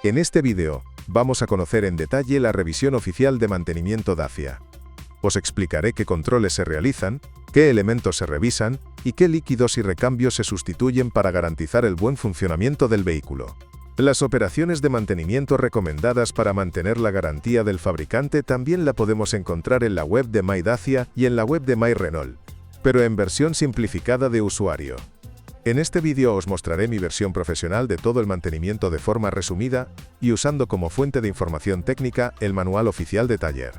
En este vídeo, vamos a conocer en detalle la revisión oficial de mantenimiento Dacia. Os explicaré qué controles se realizan, qué elementos se revisan y qué líquidos y recambios se sustituyen para garantizar el buen funcionamiento del vehículo. Las operaciones de mantenimiento recomendadas para mantener la garantía del fabricante también la podemos encontrar en la web de MyDacia y en la web de MyRenault, pero en versión simplificada de usuario. En este vídeo os mostraré mi versión profesional de todo el mantenimiento de forma resumida y usando como fuente de información técnica el manual oficial de taller.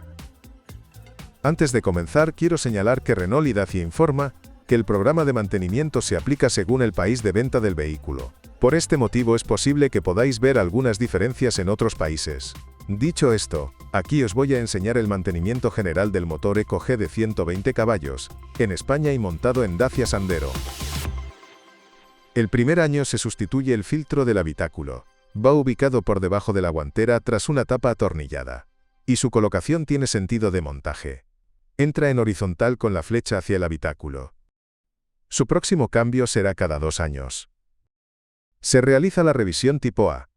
Antes de comenzar, quiero señalar que Renault y Dacia informa que el programa de mantenimiento se aplica según el país de venta del vehículo. Por este motivo es posible que podáis ver algunas diferencias en otros países. Dicho esto, aquí os voy a enseñar el mantenimiento general del motor Eco G de 120 caballos, en España y montado en Dacia Sandero. El primer año se sustituye el filtro del habitáculo. Va ubicado por debajo de la guantera tras una tapa atornillada. Y su colocación tiene sentido de montaje. Entra en horizontal con la flecha hacia el habitáculo. Su próximo cambio será cada 2 años. Se realiza la revisión tipo A,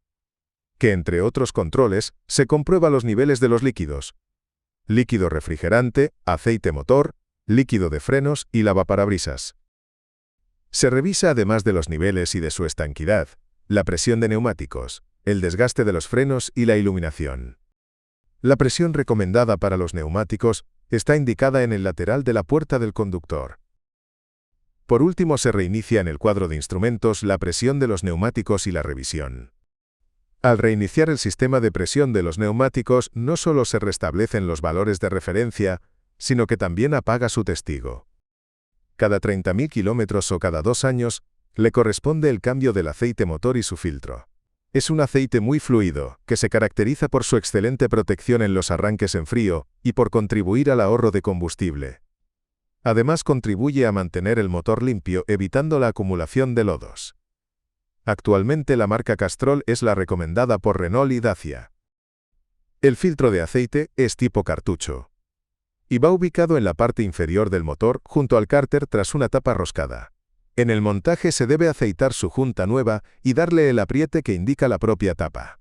que entre otros controles, se comprueba los niveles de los líquidos. Líquido refrigerante, aceite motor, líquido de frenos y lavaparabrisas. Se revisa además de los niveles y de su estanquidad, la presión de neumáticos, el desgaste de los frenos y la iluminación. La presión recomendada para los neumáticos está indicada en el lateral de la puerta del conductor. Por último, se reinicia en el cuadro de instrumentos la presión de los neumáticos y la revisión. Al reiniciar el sistema de presión de los neumáticos, no solo se restablecen los valores de referencia, sino que también apaga su testigo. Cada 30.000 kilómetros o cada 2 años, le corresponde el cambio del aceite motor y su filtro. Es un aceite muy fluido, que se caracteriza por su excelente protección en los arranques en frío y por contribuir al ahorro de combustible. Además contribuye a mantener el motor limpio evitando la acumulación de lodos. Actualmente la marca Castrol es la recomendada por Renault y Dacia. El filtro de aceite es tipo cartucho. Y va ubicado en la parte inferior del motor junto al cárter tras una tapa roscada. En el montaje se debe aceitar su junta nueva y darle el apriete que indica la propia tapa.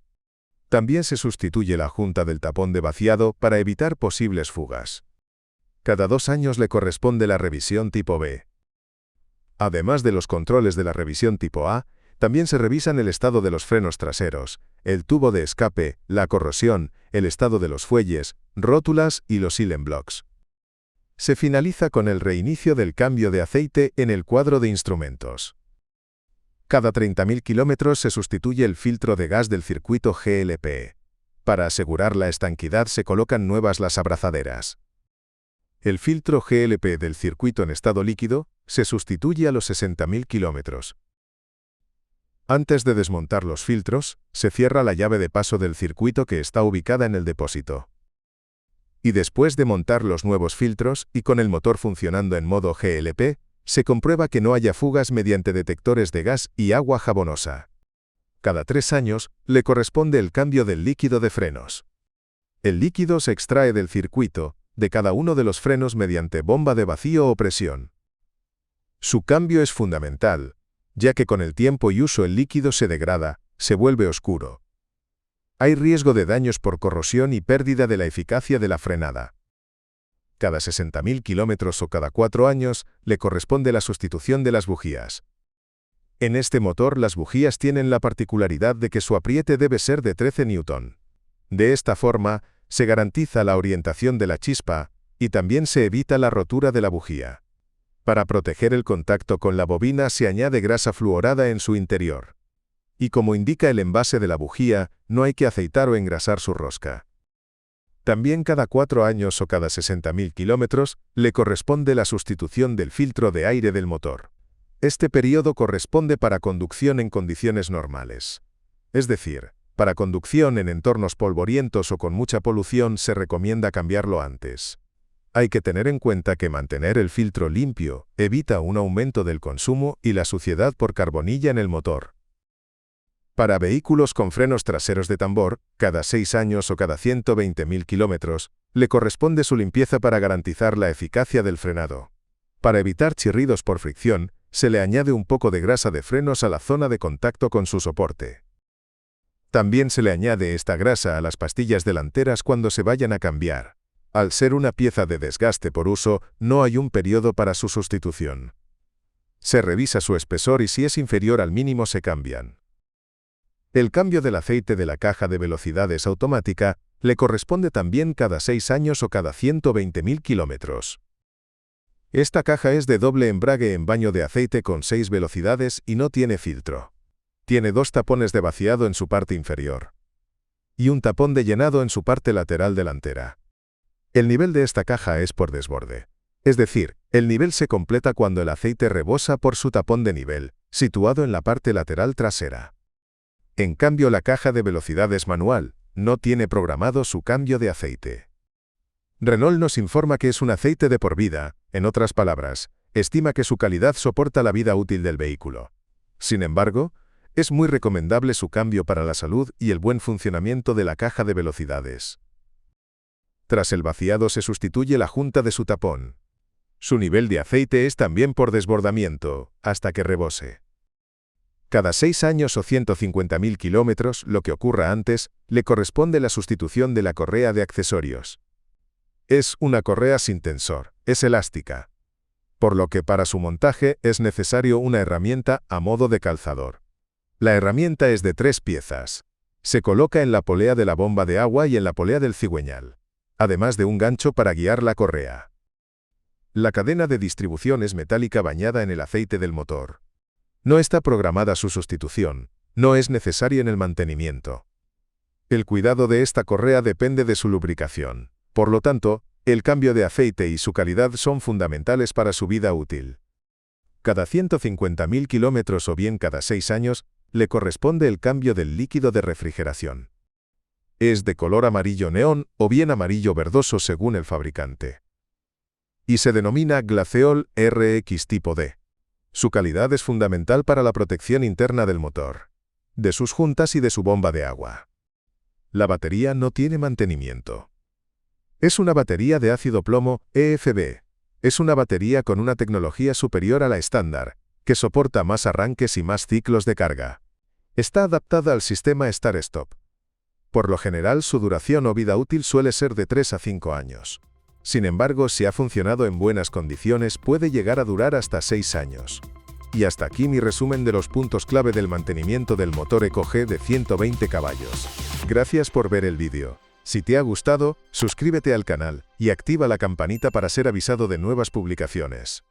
También se sustituye la junta del tapón de vaciado para evitar posibles fugas. Cada 2 años le corresponde la revisión tipo B. Además de los controles de la revisión tipo A, también se revisan el estado de los frenos traseros, el tubo de escape, la corrosión, el estado de los fuelles, rótulas y los silent blocks. Se finaliza con el reinicio del cambio de aceite en el cuadro de instrumentos. Cada 30.000 kilómetros se sustituye el filtro de gas del circuito GLP. Para asegurar la estanquidad se colocan nuevas las abrazaderas. El filtro GLP del circuito en estado líquido se sustituye a los 60.000 kilómetros. Antes de desmontar los filtros, se cierra la llave de paso del circuito que está ubicada en el depósito. Y después de montar los nuevos filtros y con el motor funcionando en modo GLP, se comprueba que no haya fugas mediante detectores de gas y agua jabonosa. Cada 3 años, le corresponde el cambio del líquido de frenos. El líquido se extrae del circuito, de cada uno de los frenos mediante bomba de vacío o presión. Su cambio es fundamental, ya que con el tiempo y uso el líquido se degrada, se vuelve oscuro. Hay riesgo de daños por corrosión y pérdida de la eficacia de la frenada. Cada 60.000 kilómetros o cada 4 años, le corresponde la sustitución de las bujías. En este motor las bujías tienen la particularidad de que su apriete debe ser de 13 Newton. De esta forma, se garantiza la orientación de la chispa, y también se evita la rotura de la bujía. Para proteger el contacto con la bobina se añade grasa fluorada en su interior. Y como indica el envase de la bujía, no hay que aceitar o engrasar su rosca. También cada 4 años o cada 60.000 kilómetros, le corresponde la sustitución del filtro de aire del motor. Este periodo corresponde para conducción en condiciones normales. Es decir, para conducción en entornos polvorientos o con mucha polución se recomienda cambiarlo antes. Hay que tener en cuenta que mantener el filtro limpio evita un aumento del consumo y la suciedad por carbonilla en el motor. Para vehículos con frenos traseros de tambor, cada 6 años o cada 120.000 kilómetros, le corresponde su limpieza para garantizar la eficacia del frenado. Para evitar chirridos por fricción, se le añade un poco de grasa de frenos a la zona de contacto con su soporte. También se le añade esta grasa a las pastillas delanteras cuando se vayan a cambiar. Al ser una pieza de desgaste por uso, no hay un periodo para su sustitución. Se revisa su espesor y si es inferior al mínimo se cambian. El cambio del aceite de la caja de velocidades automática le corresponde también cada 6 años o cada 120.000 kilómetros. Esta caja es de doble embrague en baño de aceite con 6 velocidades y no tiene filtro. Tiene 2 tapones de vaciado en su parte inferior y un tapón de llenado en su parte lateral delantera. El nivel de esta caja es por desborde. Es decir, el nivel se completa cuando el aceite rebosa por su tapón de nivel, situado en la parte lateral trasera. En cambio, la caja de velocidades manual no tiene programado su cambio de aceite. Renault nos informa que es un aceite de por vida, en otras palabras, estima que su calidad soporta la vida útil del vehículo. Sin embargo, es muy recomendable su cambio para la salud y el buen funcionamiento de la caja de velocidades. Tras el vaciado se sustituye la junta de su tapón. Su nivel de aceite es también por desbordamiento, hasta que rebose. Cada 6 años o 150.000 kilómetros, lo que ocurra antes, le corresponde la sustitución de la correa de accesorios. Es una correa sin tensor, es elástica, por lo que para su montaje es necesario una herramienta a modo de calzador. La herramienta es de 3 piezas. Se coloca en la polea de la bomba de agua y en la polea del cigüeñal, además de un gancho para guiar la correa. La cadena de distribución es metálica bañada en el aceite del motor. No está programada su sustitución, no es necesario en el mantenimiento. El cuidado de esta correa depende de su lubricación. Por lo tanto, el cambio de aceite y su calidad son fundamentales para su vida útil. Cada 150.000 kilómetros o bien cada 6 años, le corresponde el cambio del líquido de refrigeración. Es de color amarillo neón o bien amarillo verdoso según el fabricante. Y se denomina Glaceol RX tipo D. Su calidad es fundamental para la protección interna del motor, de sus juntas y de su bomba de agua. La batería no tiene mantenimiento. Es una batería de ácido plomo, EFB. Es una batería con una tecnología superior a la estándar, que soporta más arranques y más ciclos de carga. Está adaptada al sistema Start-Stop. Por lo general, su duración o vida útil suele ser de 3 a 5 años. Sin embargo, si ha funcionado en buenas condiciones, puede llegar a durar hasta 6 años. Y hasta aquí mi resumen de los puntos clave del mantenimiento del motor EcoG de 120 caballos. Gracias por ver el vídeo. Si te ha gustado, suscríbete al canal y activa la campanita para ser avisado de nuevas publicaciones.